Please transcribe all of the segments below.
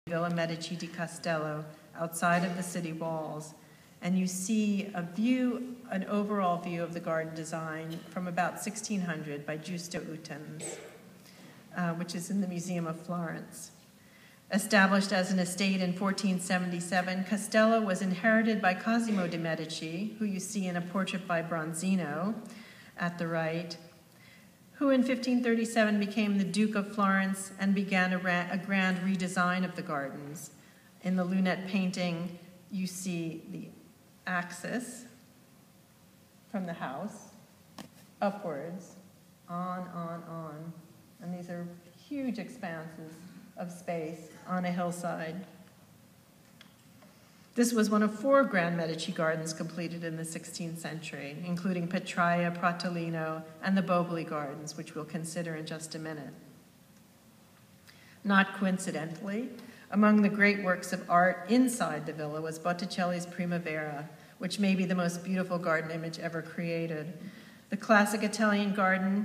Villa Medici di Castello, outside of the city walls. And you see an overall view of the garden design from about 1600 by Giusto Utens, which is in the Museum of Florence. Established as an estate in 1477, Castello was inherited by Cosimo de' Medici, who you see in a portrait by Bronzino at the right, who in 1537 became the Duke of Florence and began a grand redesign of the gardens. In the lunette painting, you see the axis from the house upwards, on. And these are huge expanses of space on a hillside. This was one of 4 grand Medici gardens completed in the 16th century, including Petraia, Pratolino, and the Boboli gardens, which we'll consider in just a minute. Not coincidentally, among the great works of art inside the villa was Botticelli's Primavera, which may be the most beautiful garden image ever created. The classic Italian garden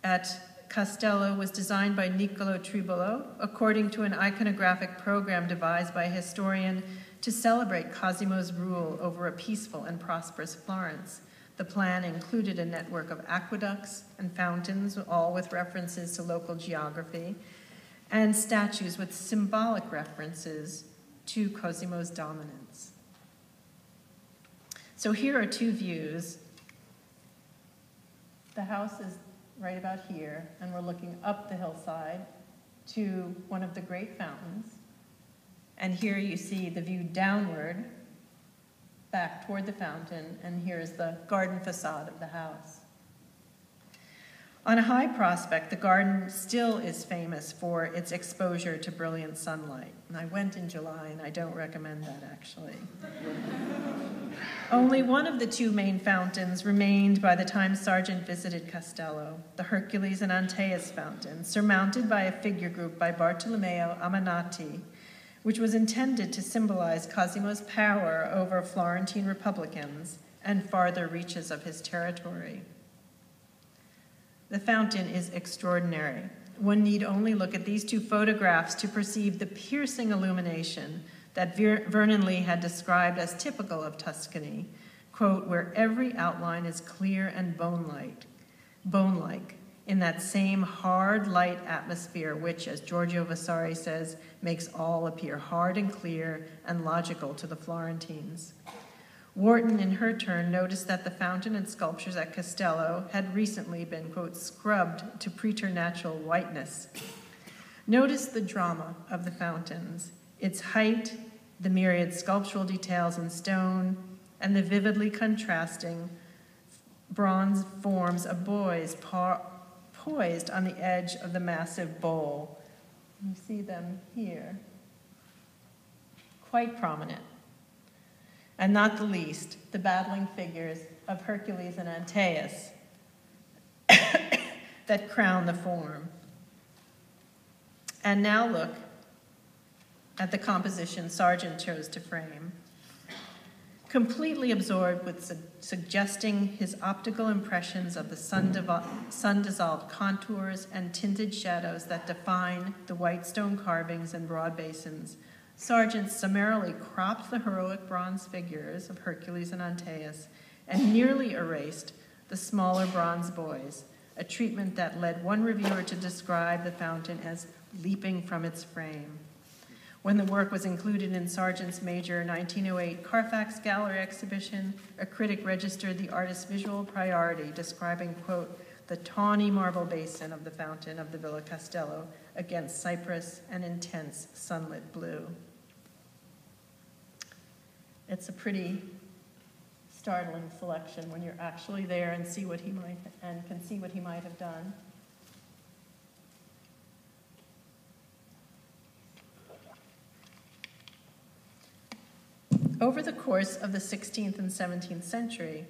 at Castello was designed by Niccolo Tribolo according to an iconographic program devised by a historian to celebrate Cosimo's rule over a peaceful and prosperous Florence. The plan included a network of aqueducts and fountains, all with references to local geography, and statues with symbolic references to Cosimo's dominance. So here are 2 views. The house is right about here, and we're looking up the hillside to one of the great fountains. And here you see the view downward, back toward the fountain, and here's the garden facade of the house. On a high prospect, the garden still is famous for its exposure to brilliant sunlight. And I went in July, and I don't recommend that, actually. Only one of the 2 main fountains remained by the time Sargent visited Castello, the Hercules and Antaeus fountain, surmounted by a figure group by Bartolomeo Amanati, which was intended to symbolize Cosimo's power over Florentine Republicans and farther reaches of his territory. The fountain is extraordinary. One need only look at these 2 photographs to perceive the piercing illumination that Vernon Lee had described as typical of Tuscany, quote, where every outline is clear and bone-like, in that same hard light atmosphere which, as Giorgio Vasari says, makes all appear hard and clear and logical to the Florentines. Wharton, in her turn, noticed that the fountain and sculptures at Castello had recently been, quote, scrubbed to preternatural whiteness. Notice the drama of the fountains, its height, the myriad sculptural details in stone, and the vividly contrasting bronze forms of boys poised on the edge of the massive bowl. You see them here, quite prominent. And not the least, the battling figures of Hercules and Antaeus that crown the form. And now look at the composition Sargent chose to frame. Completely absorbed with suggesting his optical impressions of the sun-dissolved contours and tinted shadows that define the white stone carvings and broad basins, Sargent summarily cropped the heroic bronze figures of Hercules and Antaeus and nearly erased the smaller bronze boys, a treatment that led one reviewer to describe the fountain as leaping from its frame. When the work was included in Sargent's major 1908 Carfax Gallery exhibition, a critic registered the artist's visual priority, describing, quote, the tawny marble basin of the fountain of the Villa Castello against cypress and intense sunlit blue. It's a pretty startling selection when you're actually there and can see what he might have done. Over the course of the 16th and 17th century,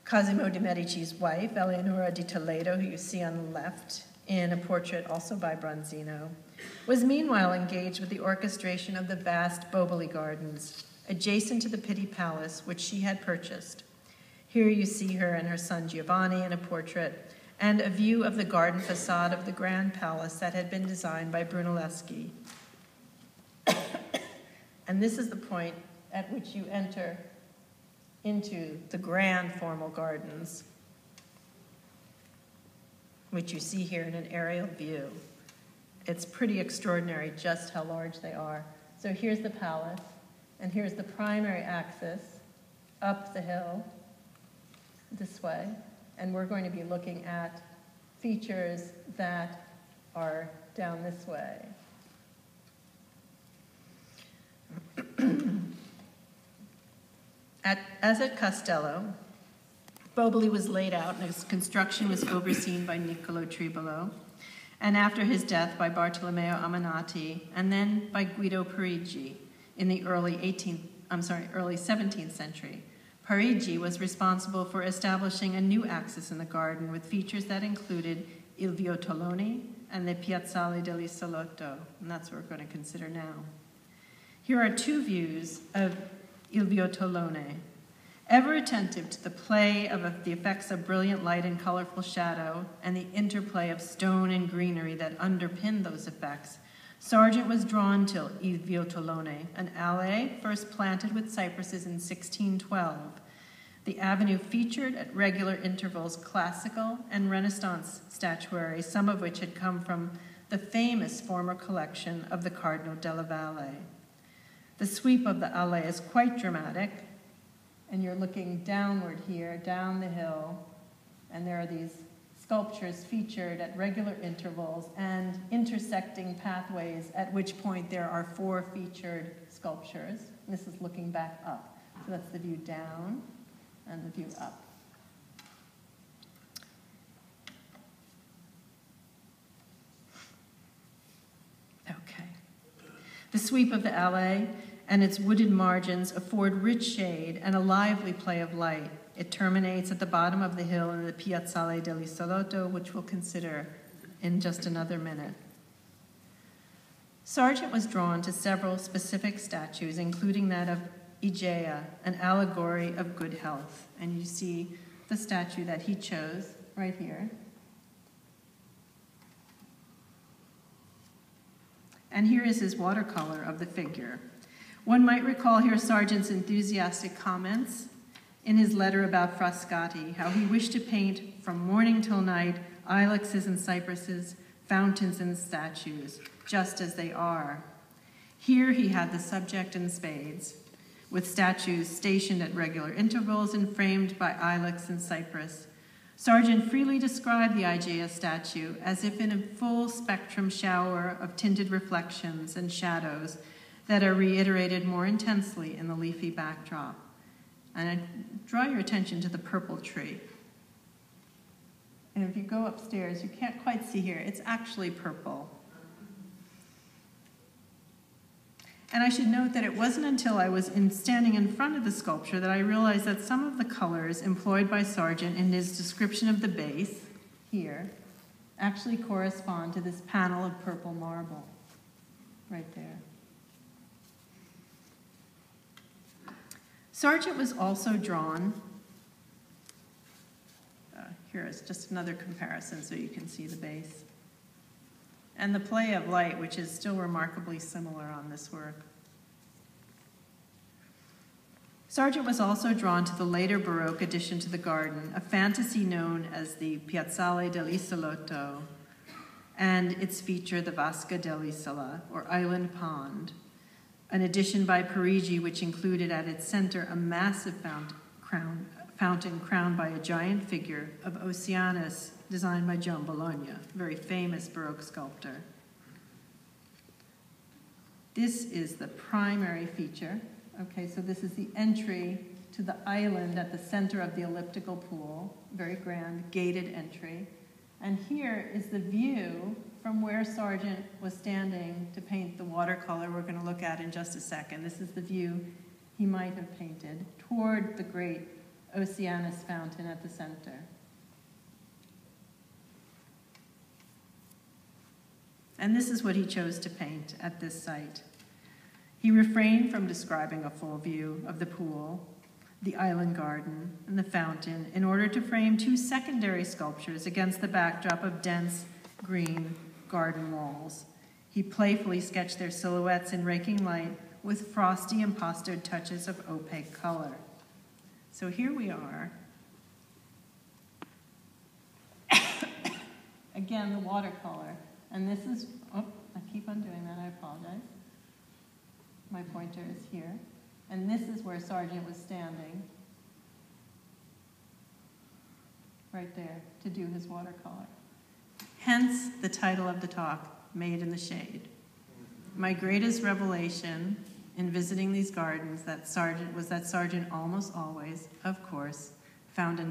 Cosimo de' Medici's wife, Eleonora di Toledo, who you see on the left in a portrait also by Bronzino, was meanwhile engaged with the orchestration of the vast Boboli gardens, adjacent to the Pitti Palace, which she had purchased. Here you see her and her son Giovanni in a portrait, and a view of the garden facade of the Grand Palace that had been designed by Brunelleschi. And this is the point at which you enter into the grand formal gardens, which you see here in an aerial view. It's pretty extraordinary just how large they are. So here's the palace, and here's the primary axis up the hill this way, and we're going to be looking at features that are down this way. As at Castello, Boboli was laid out and its construction was overseen by Niccolo Tribolo, and after his death by Bartolomeo Ammannati, and then by Guido Parigi in the early 17th century. Parigi was responsible for establishing a new axis in the garden with features that included Il Viotolone and the Piazzale dell'Isolotto, and that's what we're going to consider now. Here are two views of Il Viotolone. Ever attentive to the play of the effects of brilliant light and colorful shadow and the interplay of stone and greenery that underpin those effects, Sargent was drawn to Il Viotolone, an allée first planted with cypresses in 1612. The avenue featured at regular intervals classical and Renaissance statuary, some of which had come from the famous former collection of the Cardinal della Valle. The sweep of the allée is quite dramatic, and you're looking downward here, down the hill, and there are these sculptures featured at regular intervals and intersecting pathways, at which point there are 4 featured sculptures. This is looking back up. So that's the view down and the view up. Okay. The sweep of the allée and its wooded margins afford rich shade and a lively play of light. It terminates at the bottom of the hill in the Piazzale dell'Isolotto, which we'll consider in just another minute. Sargent was drawn to several specific statues, including that of Igea, an allegory of good health. And you see the statue that he chose right here. And here is his watercolor of the figure. One might recall here Sargent's enthusiastic comments in his letter about Frascati, how he wished to paint from morning till night ilexes and cypresses, fountains and statues, just as they are. Here he had the subject in spades, with statues stationed at regular intervals and framed by ilex and cypress. Sargent freely described the Igea statue as if in a full spectrum shower of tinted reflections and shadows that are reiterated more intensely in the leafy backdrop. And I draw your attention to the purple tree. And if you go upstairs, you can't quite see here, it's actually purple. And I should note that it wasn't until I was standing in front of the sculpture that I realized that some of the colors employed by Sargent in his description of the base, here, actually correspond to this panel of purple marble, right there. Sargent was also drawn, here is just another comparison so you can see the base, and the play of light, which is still remarkably similar on this work. Sargent was also drawn to the later Baroque addition to the garden, a fantasy known as the Piazzale dell'Isolotto, and its feature, the Vasca dell'Isola, or Island Pond, an addition by Parigi which included at its center a massive fountain crowned by a giant figure of Oceanus, designed by John Bologna, a very famous Baroque sculptor. This is the primary feature. Okay, so this is the entry to the island at the center of the elliptical pool, very grand, gated entry. And here is the view from where Sargent was standing to paint the watercolor we're going to look at in just a second. This is the view he might have painted toward the great Oceanus fountain at the center. And this is what he chose to paint at this site. He refrained from describing a full view of the pool, the island garden, and the fountain in order to frame 2 secondary sculptures against the backdrop of dense green garden walls. He playfully sketched their silhouettes in raking light with frosty impostered touches of opaque color. So here we are. Again, the watercolor. And this is, oh, I keep on doing that, I apologize. My pointer is here. And this is where Sargent was standing, right there, to do his watercolor. Hence the title of the talk, Made in the Shade. My greatest revelation in visiting these gardens was that Sargent almost always, of course, found a